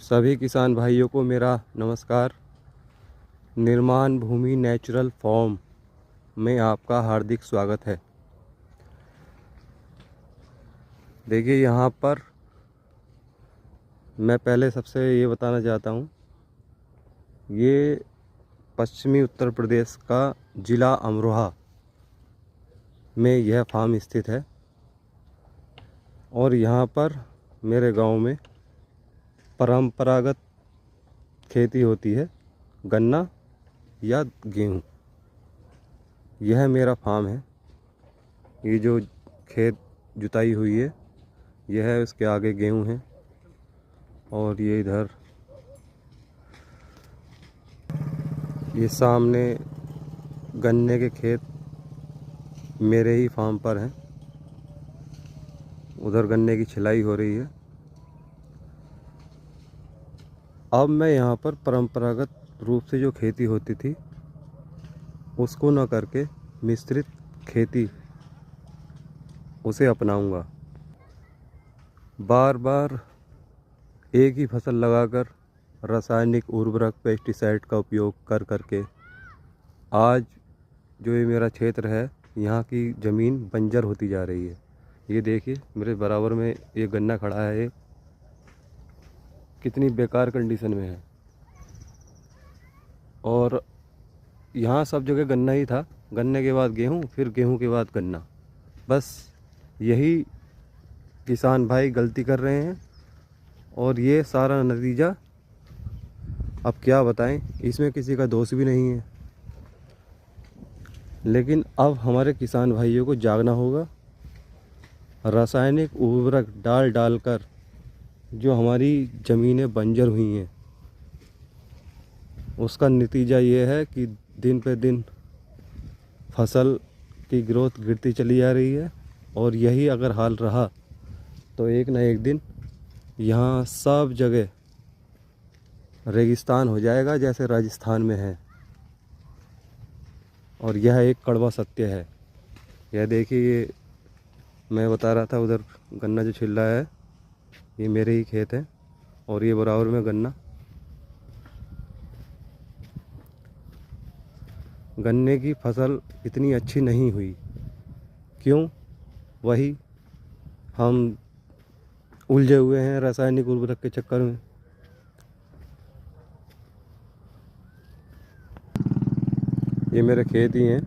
सभी किसान भाइयों को मेरा नमस्कार। निर्माण भूमि नेचुरल फार्म में आपका हार्दिक स्वागत है। देखिए, यहाँ पर मैं पहले सबसे ये बताना चाहता हूँ, ये पश्चिमी उत्तर प्रदेश का ज़िला अमरोहा में यह फार्म स्थित है। और यहाँ पर मेरे गांव में परंपरागत खेती होती है, गन्ना या गेहूँ। यह मेरा फार्म है। ये जो खेत जुताई हुई है यह है, उसके आगे गेहूँ है और ये इधर ये सामने गन्ने के खेत मेरे ही फार्म पर हैं। उधर गन्ने की छिलाई हो रही है। अब मैं यहाँ पर परंपरागत रूप से जो खेती होती थी उसको न करके मिश्रित खेती उसे अपनाऊंगा। बार बार एक ही फसल लगाकर रासायनिक उर्वरक पेस्टिसाइड का उपयोग कर करके आज जो ये मेरा क्षेत्र है, यहाँ की ज़मीन बंजर होती जा रही है। ये देखिए, मेरे बराबर में ये गन्ना खड़ा है, ये कितनी बेकार कंडीशन में है। और यहाँ सब जगह गन्ना ही था, गन्ने के बाद गेहूँ, फिर गेहूँ के बाद गन्ना। बस यही किसान भाई गलती कर रहे हैं और ये सारा नतीजा अब क्या बताएं, इसमें किसी का दोष भी नहीं है। लेकिन अब हमारे किसान भाइयों को जागना होगा। रासायनिक उर्वरक डाल डालकर जो हमारी ज़मीनें बंजर हुई हैं, उसका नतीजा ये है कि दिन पे दिन फसल की ग्रोथ गिरती चली जा रही है। और यही अगर हाल रहा तो एक ना एक दिन यहाँ सब जगह रेगिस्तान हो जाएगा, जैसे राजस्थान में है। और यह एक कड़वा सत्य है। यह देखिए, ये मैं बता रहा था, उधर गन्ना जो छिल रहा है ये मेरे ही खेत है और ये बराबर में गन्ना। गन्ने की फसल इतनी अच्छी नहीं हुई। क्यों? वही हम उलझे हुए हैं रासायनिक उर्वरक के चक्कर में। ये मेरे खेत ही हैं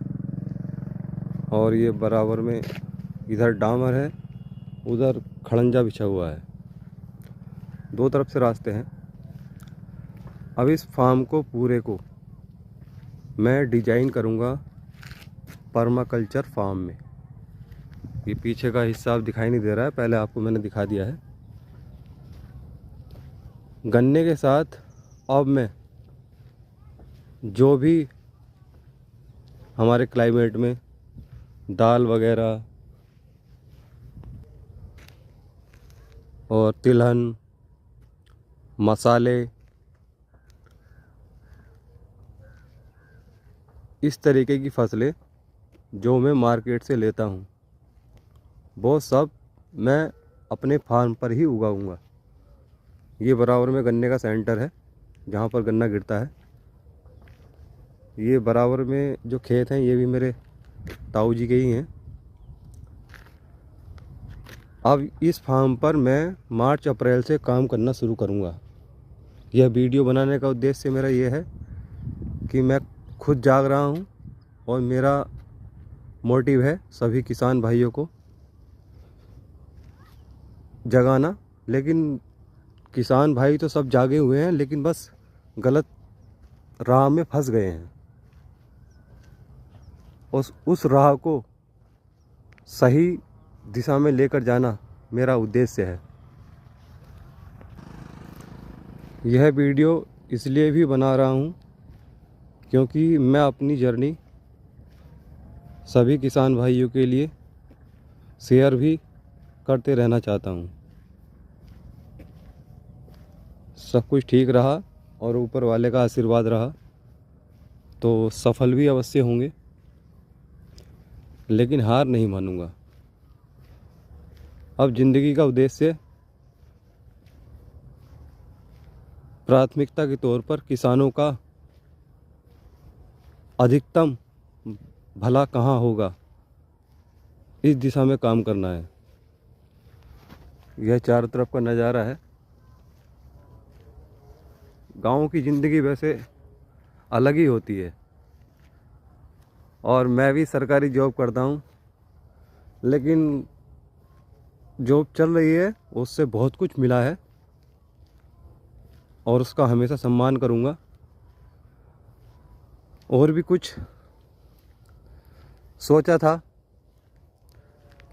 और ये बराबर में इधर डामर है, उधर खड़ंजा बिछा हुआ है, दो तरफ से रास्ते हैं। अब इस फार्म को पूरे को मैं डिजाइन करूँगा पर्माकल्चर फार्म में। ये पीछे का हिस्सा अब दिखाई नहीं दे रहा है, पहले आपको मैंने दिखा दिया है। गन्ने के साथ अब मैं जो भी हमारे क्लाइमेट में दाल वगैरह और तिलहन, मसाले, इस तरीके की फसलें जो मैं मार्केट से लेता हूँ, वो सब मैं अपने फार्म पर ही उगाऊंगा। ये बराबर में गन्ने का सेंटर है जहाँ पर गन्ना गिरता है। ये बराबर में जो खेत हैं ये भी मेरे ताऊ जी के ही हैं। अब इस फार्म पर मैं मार्च अप्रैल से काम करना शुरू करूँगा। यह वीडियो बनाने का उद्देश्य मेरा ये है कि मैं खुद जाग रहा हूँ और मेरा मोटिव है सभी किसान भाइयों को जगाना। लेकिन किसान भाई तो सब जागे हुए हैं, लेकिन बस गलत राह में फंस गए हैं। उस राह को सही दिशा में लेकर जाना मेरा उद्देश्य है। यह वीडियो इसलिए भी बना रहा हूँ क्योंकि मैं अपनी जर्नी सभी किसान भाइयों के लिए शेयर भी करते रहना चाहता हूँ। सब कुछ ठीक रहा और ऊपर वाले का आशीर्वाद रहा तो सफल भी अवश्य होंगे, लेकिन हार नहीं मानूंगा। अब ज़िंदगी का उद्देश्य प्राथमिकता के तौर पर किसानों का अधिकतम भला कहाँ होगा, इस दिशा में काम करना है। यह चारों तरफ का नज़ारा है। गाँव की ज़िंदगी वैसे अलग ही होती है, और मैं भी सरकारी जॉब करता हूँ, लेकिन जॉब चल रही है उससे बहुत कुछ मिला है और उसका हमेशा सम्मान करूँगा। और भी कुछ सोचा था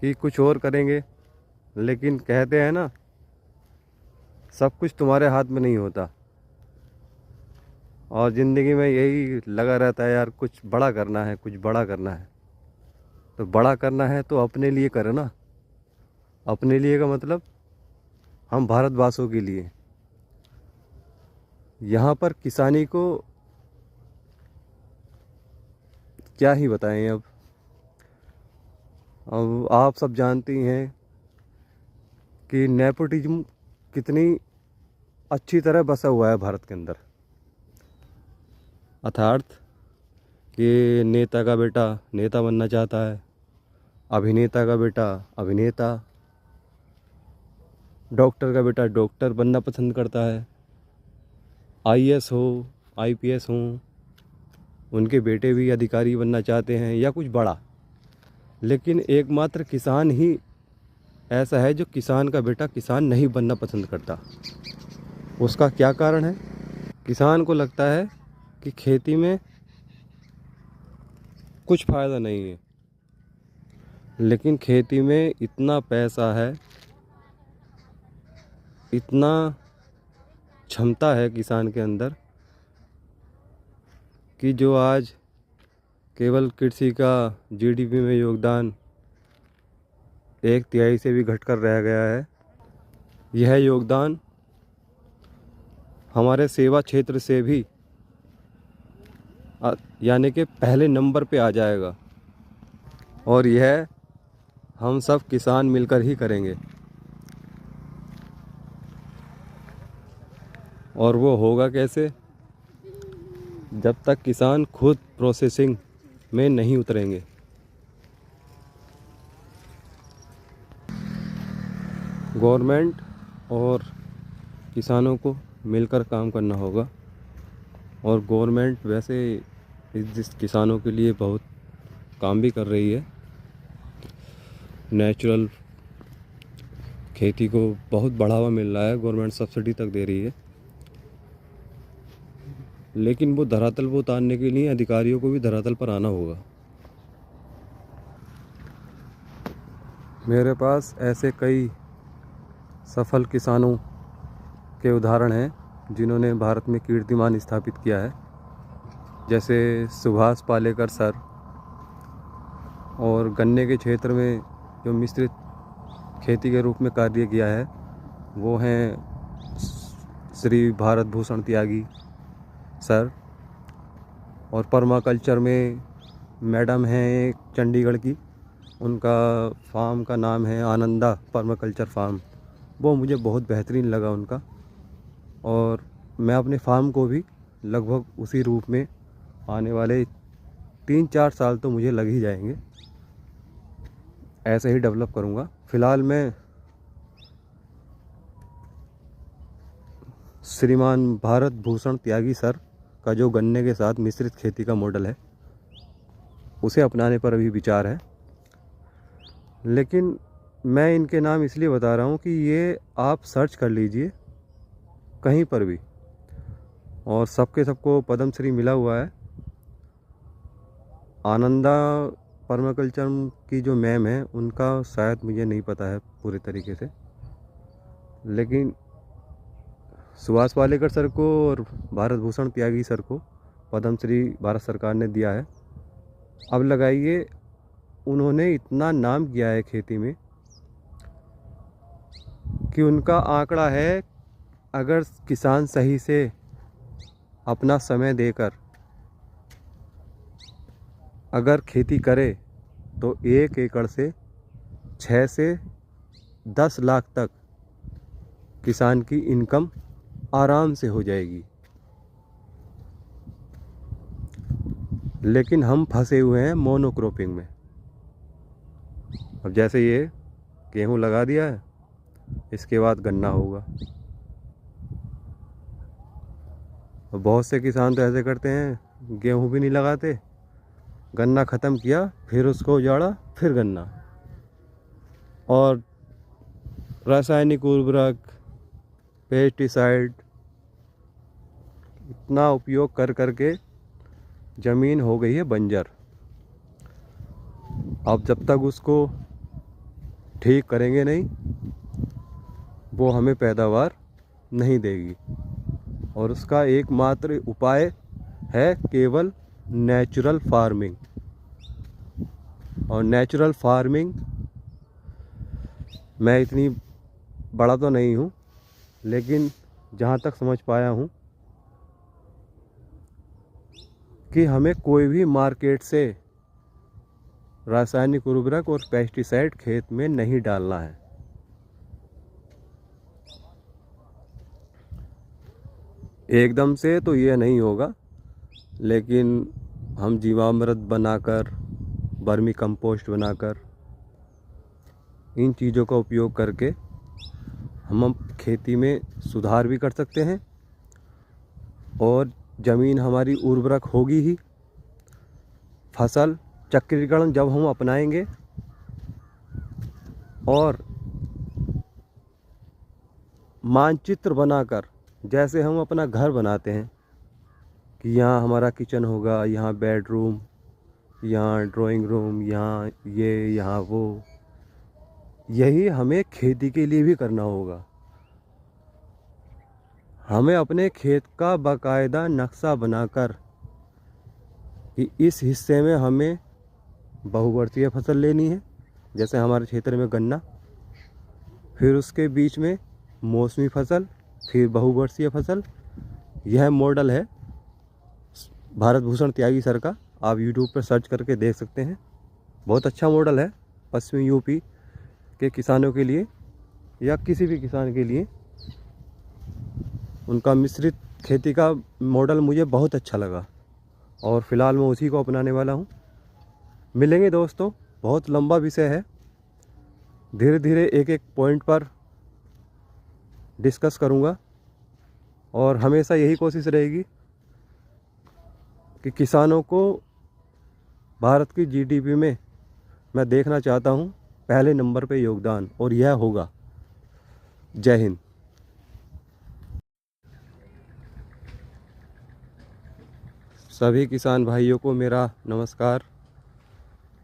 कि कुछ और करेंगे, लेकिन कहते हैं ना, सब कुछ तुम्हारे हाथ में नहीं होता, और ज़िंदगी में यही लगा रहता है यार, कुछ बड़ा करना है, कुछ बड़ा करना है। तो बड़ा करना है तो अपने लिए करो ना। अपने लिए का मतलब हम भारतवासियों के लिए। यहाँ पर किसानी को क्या ही बताएं। अब आप सब जानती हैं कि नेपोटिज्म कितनी अच्छी तरह बसा हुआ है भारत के अंदर। अर्थात कि नेता का बेटा नेता बनना चाहता है, अभिनेता का बेटा अभिनेता, डॉक्टर का बेटा डॉक्टर बनना पसंद करता है, आईएएस हो आईपीएस हो, उनके बेटे भी अधिकारी बनना चाहते हैं या कुछ बड़ा। लेकिन एकमात्र किसान ही ऐसा है जो किसान का बेटा किसान नहीं बनना पसंद करता। उसका क्या कारण है? किसान को लगता है कि खेती में कुछ फ़ायदा नहीं है, लेकिन खेती में इतना पैसा है, इतना क्षमता है किसान के अंदर कि जो आज केवल कृषि का जीडीपी में योगदान 1/3 से भी घटकर रह गया है। यह योगदान हमारे सेवा क्षेत्र से भी यानी कि पहले नंबर पे आ जाएगा, और यह हम सब किसान मिलकर ही करेंगे। और वो होगा कैसे? जब तक किसान खुद प्रोसेसिंग में नहीं उतरेंगे। गवर्नमेंट और किसानों को मिलकर काम करना होगा, और गवर्नमेंट वैसे इस किसानों के लिए बहुत काम भी कर रही है। नेचुरल खेती को बहुत बढ़ावा मिल रहा है, गवर्नमेंट सब्सिडी तक दे रही है। लेकिन वो धरातल पर उतारने के लिए अधिकारियों को भी धरातल पर आना होगा। मेरे पास ऐसे कई सफल किसानों के उदाहरण हैं जिन्होंने भारत में कीर्तिमान स्थापित किया है, जैसे सुभाष पालेकर सर। और गन्ने के क्षेत्र में जो मिश्रित खेती के रूप में कार्य किया है वो हैं श्री भारत भूषण त्यागी सर। और पर्माकल्चर में मैडम हैं एक चंडीगढ़ की, उनका फार्म का नाम है आनंदा पर्माकल्चर फार्म। वो मुझे बहुत बेहतरीन लगा उनका, और मैं अपने फार्म को भी लगभग उसी रूप में आने वाले 3-4 साल तो मुझे लग ही जाएंगे, ऐसे ही डेवलप करूँगा। फ़िलहाल मैं श्रीमान भारत भूषण त्यागी सर का जो गन्ने के साथ मिश्रित खेती का मॉडल है उसे अपनाने पर अभी विचार है। लेकिन मैं इनके नाम इसलिए बता रहा हूँ कि ये आप सर्च कर लीजिए कहीं पर भी, और सबको पद्म श्री मिला हुआ है। आनंदा पर्माकल्चर की जो मैम है उनका शायद मुझे नहीं पता है पूरे तरीके से, लेकिन सुभाष पालेकर सर को और भारत भूषण त्यागी सर को पद्म श्री भारत सरकार ने दिया है। अब लगाइए, उन्होंने इतना नाम किया है खेती में कि उनका आंकड़ा है, अगर किसान सही से अपना समय देकर अगर खेती करे तो 1 एकड़ से 6 से 10 लाख तक किसान की इनकम आराम से हो जाएगी। लेकिन हम फंसे हुए हैं मोनोक्रॉपिंग में। अब जैसे ये गेहूं लगा दिया है, इसके बाद गन्ना होगा। और बहुत से किसान तो ऐसे करते हैं, गेहूं भी नहीं लगाते, गन्ना ख़त्म किया फिर उसको उजाड़ा फिर गन्ना। और रासायनिक उर्वरक, पेस्टिसाइड इतना उपयोग कर करके ज़मीन हो गई है बंजर। अब जब तक उसको ठीक करेंगे नहीं, वो हमें पैदावार नहीं देगी। और उसका एकमात्र उपाय है केवल नेचुरल फार्मिंग। और नेचुरल फार्मिंग, मैं इतनी बड़ा तो नहीं हूँ, लेकिन जहाँ तक समझ पाया हूँ कि हमें कोई भी मार्केट से रासायनिक उर्वरक और पेस्टिसाइड खेत में नहीं डालना है। एकदम से तो ये नहीं होगा, लेकिन हम जीवामृत बनाकर, वर्मी कंपोस्ट बनाकर, इन चीज़ों का उपयोग करके हम खेती में सुधार भी कर सकते हैं। और ज़मीन हमारी उर्वरक होगी ही। फसल चक्रीकरण जब हम अपनाएंगे और मानचित्र बनाकर, जैसे हम अपना घर बनाते हैं कि यहाँ हमारा किचन होगा, यहाँ बेडरूम, यहाँ ड्राइंग रूम, यहाँ ये, यहाँ वो, यही हमें खेती के लिए भी करना होगा। हमें अपने खेत का बाकायदा नक्शा बनाकर कि इस हिस्से में हमें बहुवर्षीय फसल लेनी है, जैसे हमारे क्षेत्र में गन्ना, फिर उसके बीच में मौसमी फसल, फिर बहुवर्षीय फसल। यह मॉडल है भारत भूषण त्यागी सर का, आप यूट्यूब पर सर्च करके देख सकते हैं। बहुत अच्छा मॉडल है पश्चिमी यूपी के किसानों के लिए या किसी भी किसान के लिए। उनका मिश्रित खेती का मॉडल मुझे बहुत अच्छा लगा और फ़िलहाल मैं उसी को अपनाने वाला हूँ। मिलेंगे दोस्तों, बहुत लंबा विषय है, धीरे धीरे एक एक पॉइंट पर डिस्कस करूँगा। और हमेशा यही कोशिश रहेगी कि किसानों को भारत की जीडीपी में मैं देखना चाहता हूँ पहले नंबर पे योगदान, और यह होगा। जय हिंद। सभी किसान भाइयों को मेरा नमस्कार।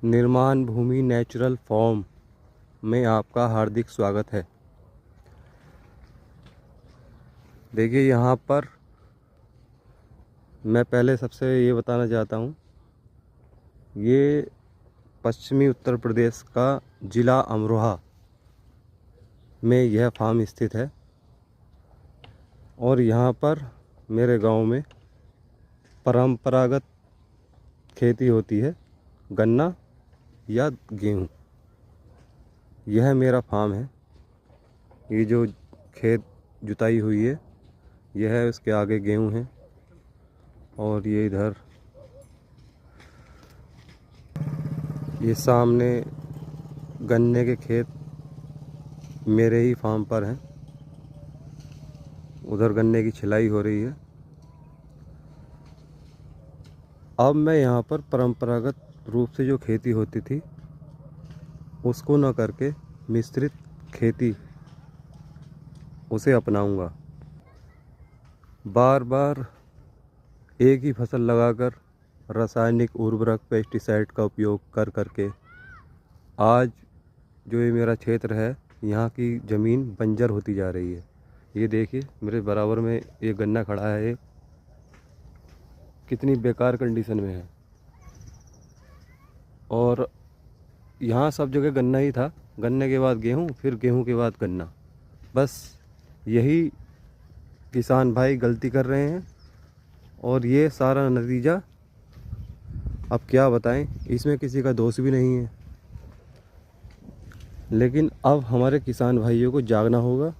निर्माण भूमि नेचुरल फार्म में आपका हार्दिक स्वागत है। देखिए, यहाँ पर मैं पहले सबसे ये बताना चाहता हूँ, ये पश्चिमी उत्तर प्रदेश का ज़िला अमरोहा में यह फार्म स्थित है। और यहाँ पर मेरे गांव में परंपरागत खेती होती है, गन्ना या गेहूँ। यह मेरा फार्म है। ये जो खेत जुताई हुई है, यह है, उसके आगे गेहूँ है। और ये इधर, ये सामने गन्ने के खेत मेरे ही फार्म पर हैं। उधर गन्ने की छिलाई हो रही है। अब मैं यहाँ पर परंपरागत रूप से जो खेती होती थी उसको न करके मिश्रित खेती उसे अपनाऊंगा। बार बार एक ही फसल लगाकर रासायनिक उर्वरक, पेस्टिसाइड का उपयोग कर करके आज जो ये मेरा क्षेत्र है, यहाँ की ज़मीन बंजर होती जा रही है। ये देखिए, मेरे बराबर में ये गन्ना खड़ा है, ये कितनी बेकार कंडीशन में है। और यहाँ सब जगह गन्ना ही था, गन्ने के बाद गेहूँ, फिर गेहूँ के बाद गन्ना। बस यही किसान भाई गलती कर रहे हैं। और ये सारा नतीजा अब क्या बताएं, इसमें किसी का दोष भी नहीं है। लेकिन अब हमारे किसान भाइयों को जागना होगा,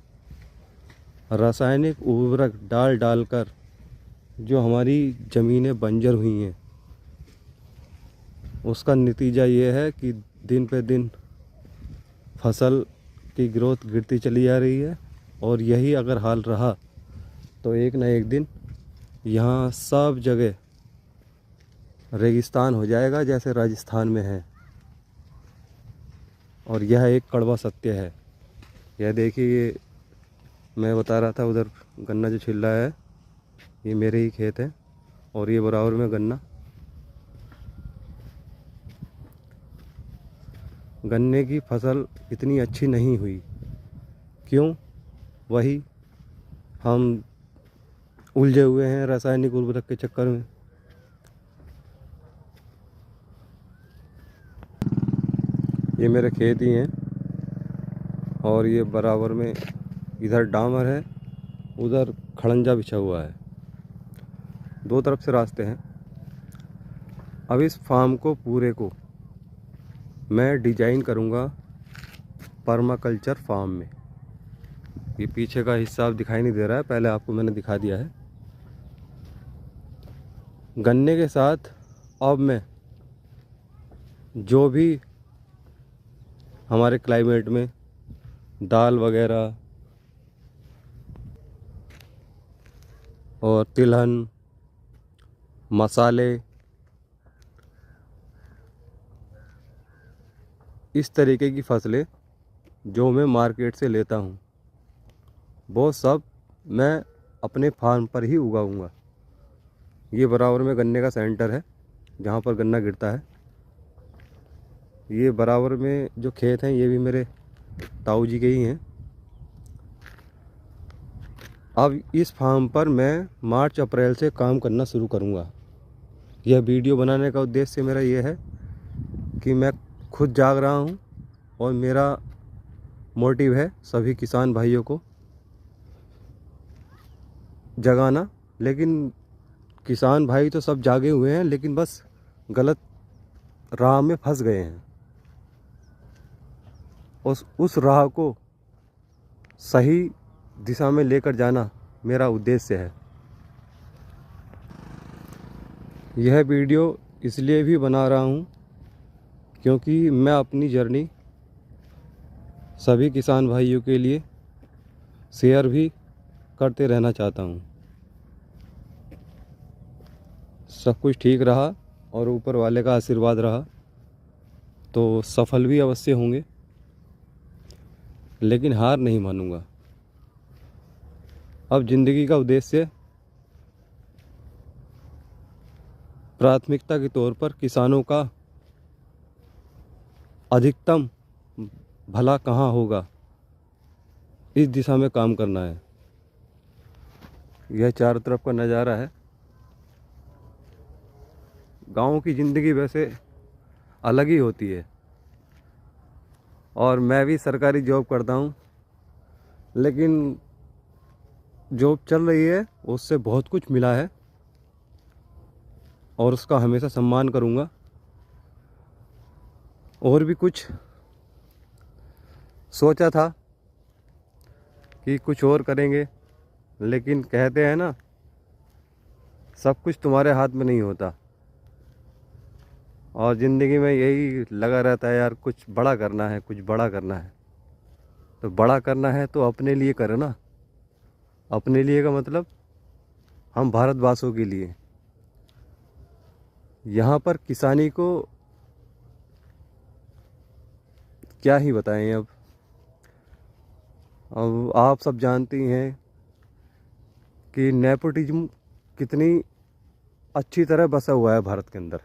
रासायनिक उर्वरक डाल डालकर जो हमारी ज़मीनें बंजर हुई हैं, उसका नतीजा ये है कि दिन पे दिन फसल की ग्रोथ गिरती चली जा रही है। और यही अगर हाल रहा तो एक ना एक दिन यहाँ सब जगह रेगिस्तान हो जाएगा, जैसे राजस्थान में है। और यह एक कड़वा सत्य है। यह देखिए, ये मैं बता रहा था, उधर गन्ना जो छिल रहा है ये मेरे ही खेत है, और ये बराबर में गन्ने की फसल इतनी अच्छी नहीं हुई। क्यों? वही हम उलझे हुए हैं रासायनिक उर्वरक के चक्कर में। ये मेरे खेत ही हैं, और ये बराबर में इधर डामर है, उधर खड़ंजा बिछा हुआ है। दो तरफ से रास्ते हैं। अब इस फार्म को पूरे को मैं डिजाइन करूँगा पर्माकल्चर फार्म में। ये पीछे का हिस्सा अब दिखाई नहीं दे रहा है, पहले आपको मैंने दिखा दिया है। गन्ने के साथ अब मैं जो भी हमारे क्लाइमेट में दाल वगैरह और तिलहन, मसाले, इस तरीके की फसलें जो मैं मार्केट से लेता हूँ, वो सब मैं अपने फार्म पर ही उगाऊंगा। ये बराबर में गन्ने का सेंटर है जहाँ पर गन्ना गिरता है। ये बराबर में जो खेत हैं ये भी मेरे ताऊ जी के ही हैं। अब इस फार्म पर मैं मार्च अप्रैल से काम करना शुरू करूँगा। यह वीडियो बनाने का उद्देश्य मेरा ये है कि मैं खुद जाग रहा हूँ, और मेरा मोटिव है सभी किसान भाइयों को जगाना। लेकिन किसान भाई तो सब जागे हुए हैं, लेकिन बस गलत राह में फंस गए हैं। उस राह को सही दिशा में लेकर जाना मेरा उद्देश्य है। यह वीडियो इसलिए भी बना रहा हूँ क्योंकि मैं अपनी जर्नी सभी किसान भाइयों के लिए शेयर भी करते रहना चाहता हूँ। सब कुछ ठीक रहा और ऊपर वाले का आशीर्वाद रहा तो सफल भी अवश्य होंगे, लेकिन हार नहीं मानूंगा। अब ज़िंदगी का उद्देश्य प्राथमिकता के तौर पर किसानों का अधिकतम भला कहाँ होगा, इस दिशा में काम करना है। यह चारों तरफ का नज़ारा है। गाँव की ज़िंदगी वैसे अलग ही होती है, और मैं भी सरकारी जॉब करता हूँ, लेकिन जॉब चल रही है उससे बहुत कुछ मिला है और उसका हमेशा सम्मान करूँगा। और भी कुछ सोचा था कि कुछ और करेंगे, लेकिन कहते हैं ना, सब कुछ तुम्हारे हाथ में नहीं होता। और ज़िंदगी में यही लगा रहता है, यार कुछ बड़ा करना है, कुछ बड़ा करना है। तो बड़ा करना है तो अपने लिए करो ना। अपने लिए का मतलब हम भारतवासियों के लिए। यहाँ पर किसानी को क्या ही बताएं। अब आप सब जानती हैं कि नेपोटिज्म कितनी अच्छी तरह बसा हुआ है भारत के अंदर।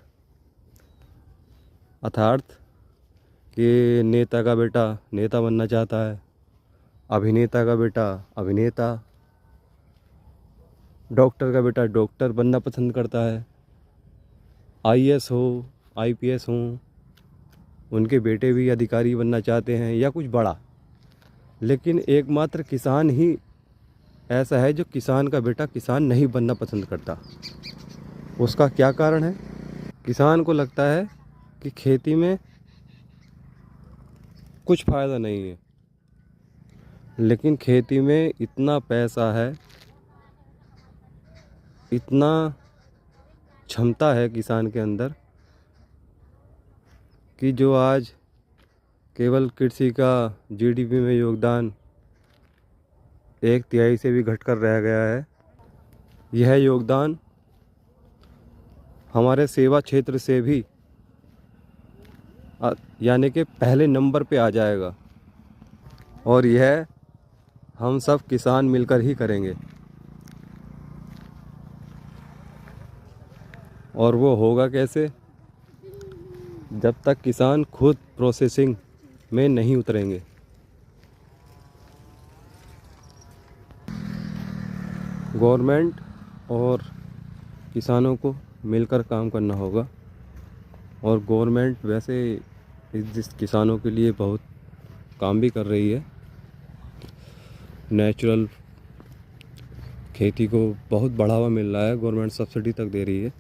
अर्थात कि नेता का बेटा नेता बनना चाहता है, अभिनेता का बेटा अभिनेता, डॉक्टर का बेटा डॉक्टर बनना पसंद करता है, आईएएस हो आईपीएस हो, उनके बेटे भी अधिकारी बनना चाहते हैं या कुछ बड़ा। लेकिन एकमात्र किसान ही ऐसा है जो किसान का बेटा किसान नहीं बनना पसंद करता। उसका क्या कारण है? किसान को लगता है कि खेती में कुछ फ़ायदा नहीं है, लेकिन खेती में इतना पैसा है, इतना क्षमता है किसान के अंदर कि जो आज केवल कृषि का जीडीपी में योगदान 1/3 से भी घटकर रह गया है। यह योगदान हमारे सेवा क्षेत्र से भी यानी कि पहले नंबर पे आ जाएगा, और यह हम सब किसान मिलकर ही करेंगे। और वो होगा कैसे? जब तक किसान खुद प्रोसेसिंग में नहीं उतरेंगे। गवर्नमेंट और किसानों को मिलकर काम करना होगा। और गवर्नमेंट वैसे इस किसानों के लिए बहुत काम भी कर रही है। नेचुरल खेती को बहुत बढ़ावा मिल रहा है, गवर्नमेंट सब्सिडी तक दे रही है।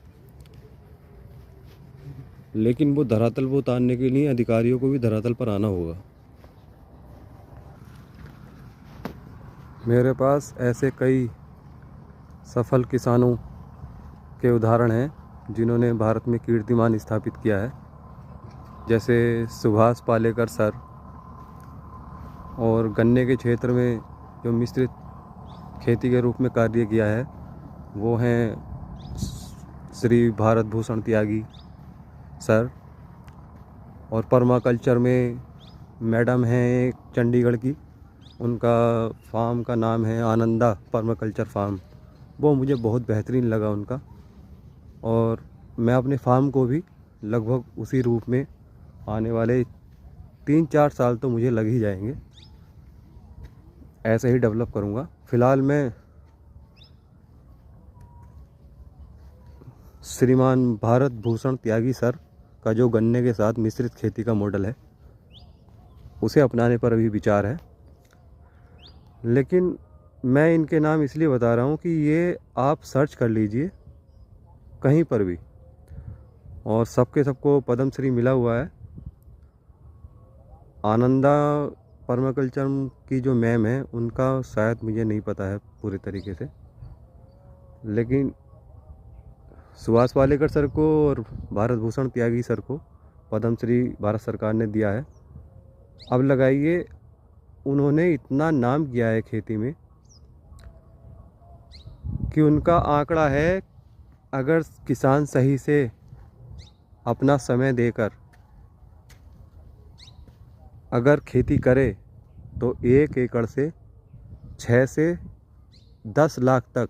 लेकिन वो धरातल पर उतारने के लिए अधिकारियों को भी धरातल पर आना होगा। मेरे पास ऐसे कई सफल किसानों के उदाहरण हैं जिन्होंने भारत में कीर्तिमान स्थापित किया है, जैसे सुभाष पालेकर सर। और गन्ने के क्षेत्र में जो मिश्रित खेती के रूप में कार्य किया है वो हैं श्री भारत भूषण त्यागी सर। और पर्माकल्चर में मैडम हैं एक चंडीगढ़ की, उनका फार्म का नाम है आनंदा पर्माकल्चर फार्म। वो मुझे बहुत बेहतरीन लगा उनका, और मैं अपने फार्म को भी लगभग उसी रूप में आने वाले 3-4 साल तो मुझे लग ही जाएंगे, ऐसे ही डेवलप करूँगा। फ़िलहाल मैं श्रीमान भारत भूषण त्यागी सर का जो गन्ने के साथ मिश्रित खेती का मॉडल है उसे अपनाने पर अभी विचार है। लेकिन मैं इनके नाम इसलिए बता रहा हूँ कि ये आप सर्च कर लीजिए कहीं पर भी, और सबको पद्म श्री मिला हुआ है। आनंदा पर्माकल्चर की जो मैम है उनका शायद मुझे नहीं पता है पूरे तरीके से, लेकिन सुभाष पालेकर सर को और भारत भूषण त्यागी सर को पद्म श्री भारत सरकार ने दिया है। अब लगाइए, उन्होंने इतना नाम किया है खेती में कि उनका आंकड़ा है, अगर किसान सही से अपना समय देकर अगर खेती करे तो 1 एकड़ से 6 से 10 लाख तक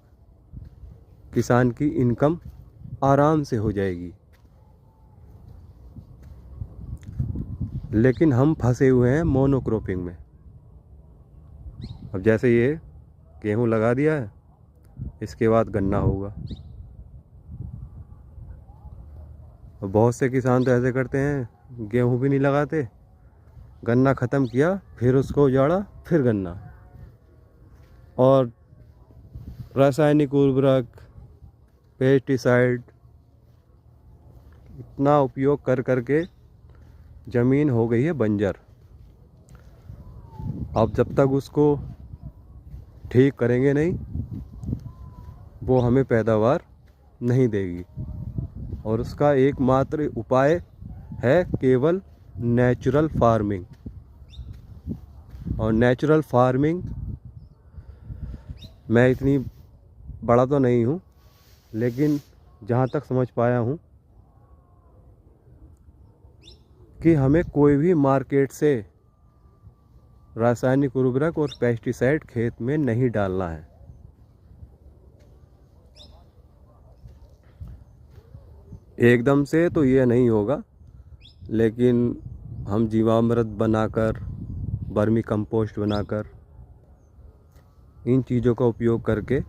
किसान की इनकम आराम से हो जाएगी। लेकिन हम फंसे हुए हैं मोनोक्रॉपिंग में। अब जैसे ये गेहूं लगा दिया है, इसके बाद गन्ना होगा। बहुत से किसान तो ऐसे करते हैं, गेहूं भी नहीं लगाते, गन्ना ख़त्म किया फिर उसको उजाड़ा फिर गन्ना। और रासायनिक उर्वरक, पेस्टिसाइड इतना उपयोग कर करके ज़मीन हो गई है बंजर। अब जब तक उसको ठीक करेंगे नहीं, वो हमें पैदावार नहीं देगी। और उसका एकमात्र उपाय है केवल नेचुरल फार्मिंग। और नेचुरल फार्मिंग, मैं इतनी बड़ा तो नहीं हूँ, लेकिन जहाँ तक समझ पाया हूँ कि हमें कोई भी मार्केट से रासायनिक उर्वरक और पेस्टिसाइड खेत में नहीं डालना है। एकदम से तो ये नहीं होगा, लेकिन हम जीवामृत बनाकर, वर्मी कंपोस्ट बनाकर, इन चीज़ों का उपयोग करके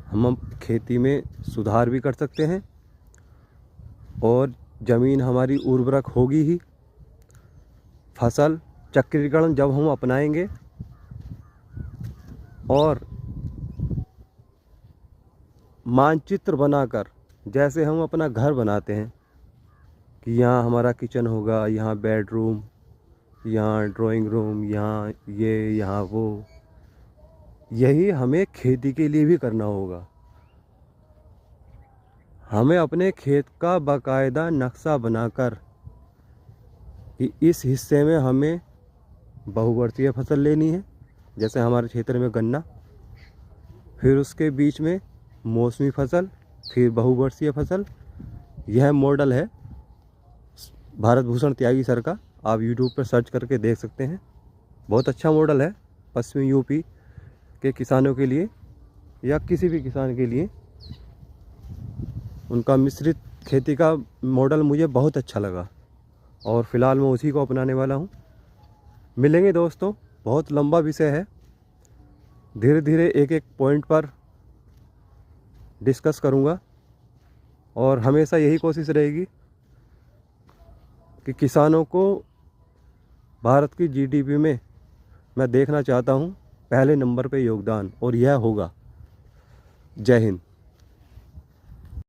हम खेती में सुधार भी कर सकते हैं। और ज़मीन हमारी उर्वरक होगी ही। फसल चक्रीकरण जब हम अपनाएंगे और मानचित्र बनाकर, जैसे हम अपना घर बनाते हैं कि यहाँ हमारा किचन होगा, यहाँ बेडरूम, यहाँ ड्राइंग रूम, यहाँ ये, यहाँ वो। यही हमें खेती के लिए भी करना होगा। हमें अपने खेत का बाकायदा नक्शा बनाकर कि इस हिस्से में हमें बहुवर्षीय फसल लेनी है, जैसे हमारे क्षेत्र में गन्ना, फिर उसके बीच में मौसमी फसल, फिर बहुवर्षीय फसल। यह मॉडल है भारत भूषण त्यागी सर का, आप यूट्यूब पर सर्च करके देख सकते हैं। बहुत अच्छा मॉडल है पश्चिमी यूपी के किसानों के लिए या किसी भी किसान के लिए। उनका मिश्रित खेती का मॉडल मुझे बहुत अच्छा लगा और फ़िलहाल मैं उसी को अपनाने वाला हूँ। मिलेंगे दोस्तों, बहुत लंबा विषय है, धीरे धीरे एक एक पॉइंट पर डिस्कस करूँगा और हमेशा यही कोशिश रहेगी कि किसानों को भारत की जीडीपी में मैं देखना चाहता हूँ पहले नंबर पे योगदान, और यह होगा। जय हिंद।